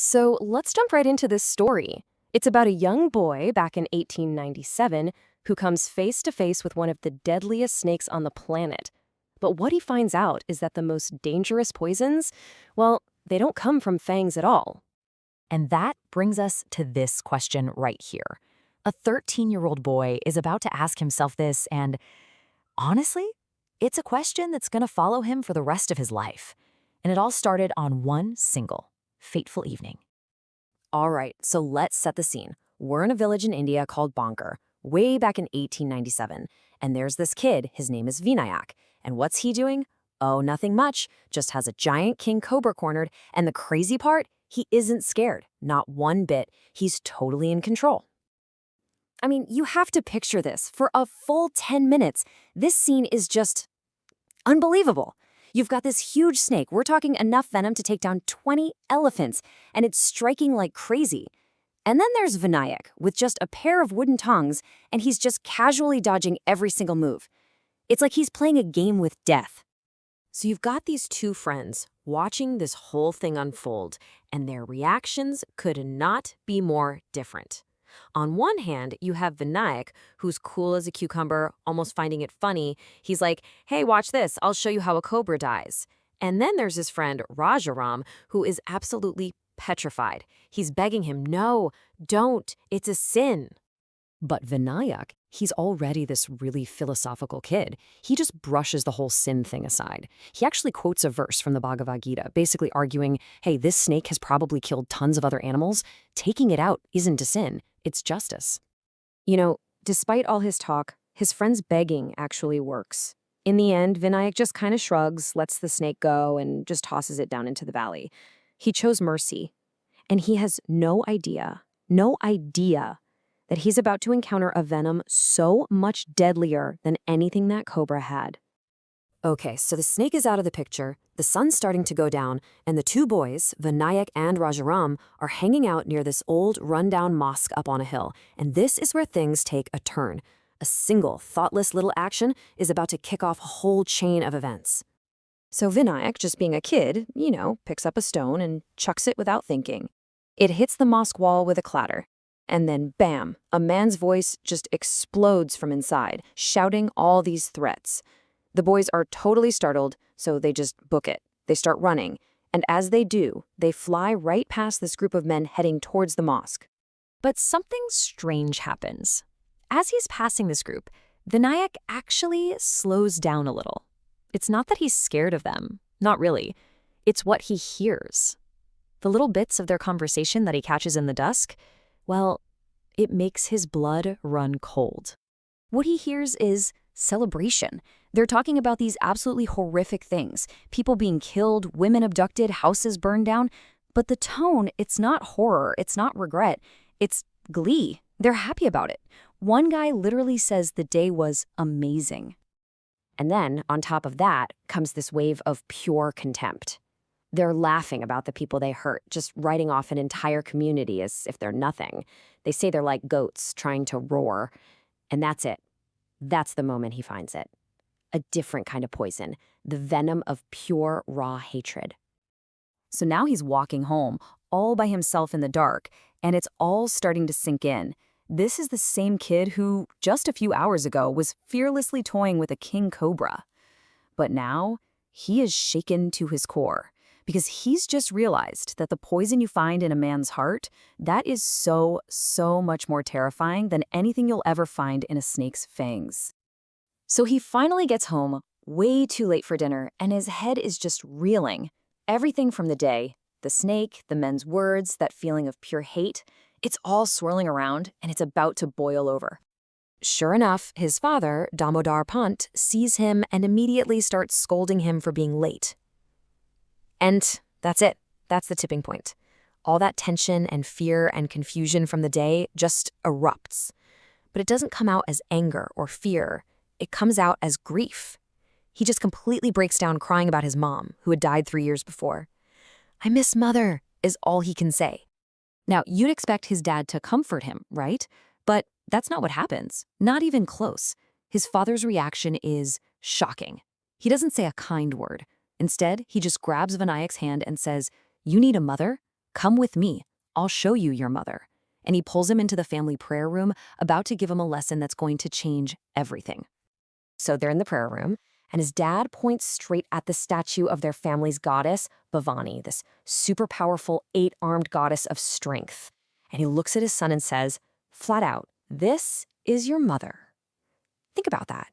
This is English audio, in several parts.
So let's jump right into this story. It's about a young boy back in 1897 who comes face to face with one of the deadliest snakes on the planet. But what he finds out is that the most dangerous poisons, well, they don't come from fangs at all. And that brings us to this question right here. A 13-year-old boy is about to ask himself this, and honestly, it's a question that's going to follow him for the rest of his life. And it all started on one single, fateful evening. All right, so let's set the scene. We're in a village in India called Bankar, way back in 1897. And there's this kid, his name is Vinayak. And what's he doing? Oh, nothing much, just has a giant king cobra cornered. And the crazy part, he isn't scared, not one bit. He's totally in control. I mean, you have to picture this. For a full 10 minutes, this scene is just unbelievable. You've got this huge snake. We're talking enough venom to take down 20 elephants, and it's striking like crazy. And then there's Vinayak with just a pair of wooden tongs, and he's just casually dodging every single move. It's like he's playing a game with death. So you've got these two friends watching this whole thing unfold, and their reactions could not be more different. On one hand, you have Vinayak, who's cool as a cucumber, almost finding it funny. He's like, hey, watch this. I'll show you how a cobra dies. And then there's his friend Rajaram, who is absolutely petrified. He's begging him, no, don't. It's a sin. But Vinayak, he's already this really philosophical kid. He just brushes the whole sin thing aside. He actually quotes a verse from the Bhagavad Gita, basically arguing, hey, this snake has probably killed tons of other animals. Taking it out isn't a sin. It's justice. You know, despite all his talk, his friend's begging actually works. In the end, Vinayak just kind of shrugs, lets the snake go, and just tosses it down into the valley. He chose mercy. And he has no idea that he's about to encounter a venom so much deadlier than anything that cobra had. Okay, so the snake is out of the picture, the sun's starting to go down, and the two boys, Vinayak and Rajaram, are hanging out near this old, rundown mosque up on a hill. And this is where things take a turn. A single, thoughtless little action is about to kick off a whole chain of events. So Vinayak, just being a kid, picks up a stone and chucks it without thinking. It hits the mosque wall with a clatter. And then, bam, a man's voice just explodes from inside, shouting all these threats. The boys are totally startled, so they just book it. They start running, and as they do, they fly right past this group of men heading towards the mosque. But something strange happens. As he's passing this group, Vinayak actually slows down a little. It's not that he's scared of them, not really. It's what he hears. The little bits of their conversation that he catches in the dusk, well, it makes his blood run cold. What he hears is celebration. They're talking about these absolutely horrific things. People being killed, women abducted, houses burned down. But the tone, it's not horror, it's not regret, it's glee. They're happy about it. One guy literally says the day was amazing. And then, on top of that, comes this wave of pure contempt. They're laughing about the people they hurt, just writing off an entire community as if they're nothing. They say they're like goats trying to roar. And that's it. That's the moment he finds it. A different kind of poison, the venom of pure, raw hatred. So now he's walking home, all by himself in the dark, and it's all starting to sink in. This is the same kid who, just a few hours ago, was fearlessly toying with a king cobra. But now, he is shaken to his core, because he's just realized that the poison you find in a man's heart, that is so much more terrifying than anything you'll ever find in a snake's fangs. So he finally gets home, way too late for dinner, and his head is just reeling. Everything from the day, the snake, the men's words, that feeling of pure hate, it's all swirling around, and it's about to boil over. Sure enough, his father, Damodarpant, sees him and immediately starts scolding him for being late. And that's it. That's the tipping point. All that tension and fear and confusion from the day just erupts. But it doesn't come out as anger or fear. It comes out as grief. He just completely breaks down crying about his mom, who had died 3 years before. I miss Mother, is all he can say. Now, you'd expect his dad to comfort him, right? But that's not what happens. Not even close. His father's reaction is shocking. He doesn't say a kind word. Instead, he just grabs Vinayak's hand and says, "You need a mother? Come with me. I'll show you your mother. And he pulls him into the family prayer room, about to give him a lesson that's going to change everything. So they're in the prayer room, and his dad points straight at the statue of their family's goddess, Bhavani, this super powerful 8-armed goddess of strength. And he looks at his son and says, flat out, "This is your mother." Think about that.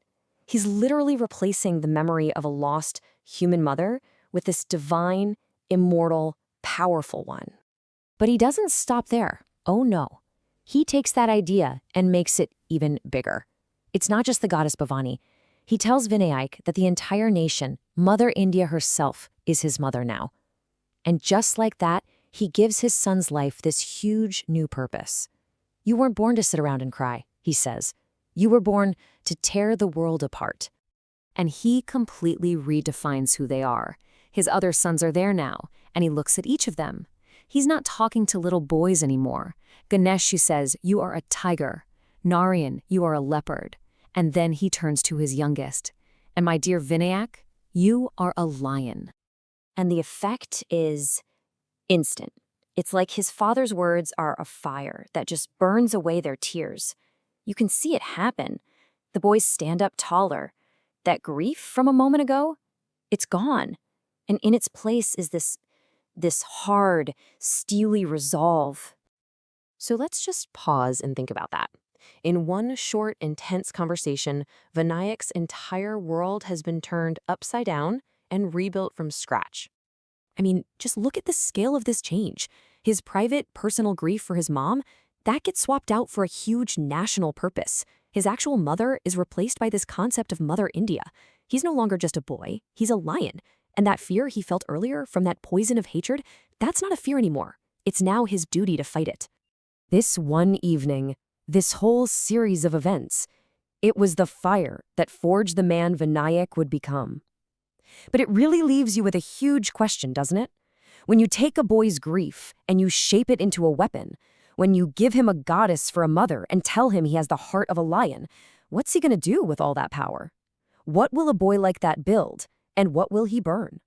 He's literally replacing the memory of a lost human mother with this divine, immortal, powerful one. But he doesn't stop there. Oh no. He takes that idea and makes it even bigger. It's not just the goddess Bhavani. He tells Vinayak that the entire nation, Mother India herself, is his mother now. And just like that, he gives his son's life this huge new purpose. You weren't born to sit around and cry, he says. You were born to tear the world apart. And he completely redefines who they are. His other sons are there now, and he looks at each of them. He's not talking to little boys anymore. Ganesh, he says, you are a tiger. Narayan, you are a leopard. And then he turns to his youngest. And my dear Vinayak, you are a lion. And the effect is instant. It's like his father's words are a fire that just burns away their tears. You can see it happen. The boys stand up taller. That grief from a moment ago, it's gone. And in its place is this hard, steely resolve. So let's just pause and think about that. In one short, intense conversation, Vinayak's entire world has been turned upside down and rebuilt from scratch. I mean, just look at the scale of this change. His private, personal grief for his mom, that gets swapped out for a huge national purpose. His actual mother is replaced by this concept of Mother India. He's no longer just a boy, he's a lion. And that fear he felt earlier from that poison of hatred, that's not a fear anymore. It's now his duty to fight it. This one evening, this whole series of events, it was the fire that forged the man Vinayak would become. But it really leaves you with a huge question, doesn't it? When you take a boy's grief and you shape it into a weapon, when you give him a goddess for a mother and tell him he has the heart of a lion, what's he going to do with all that power? What will a boy like that build, and what will he burn?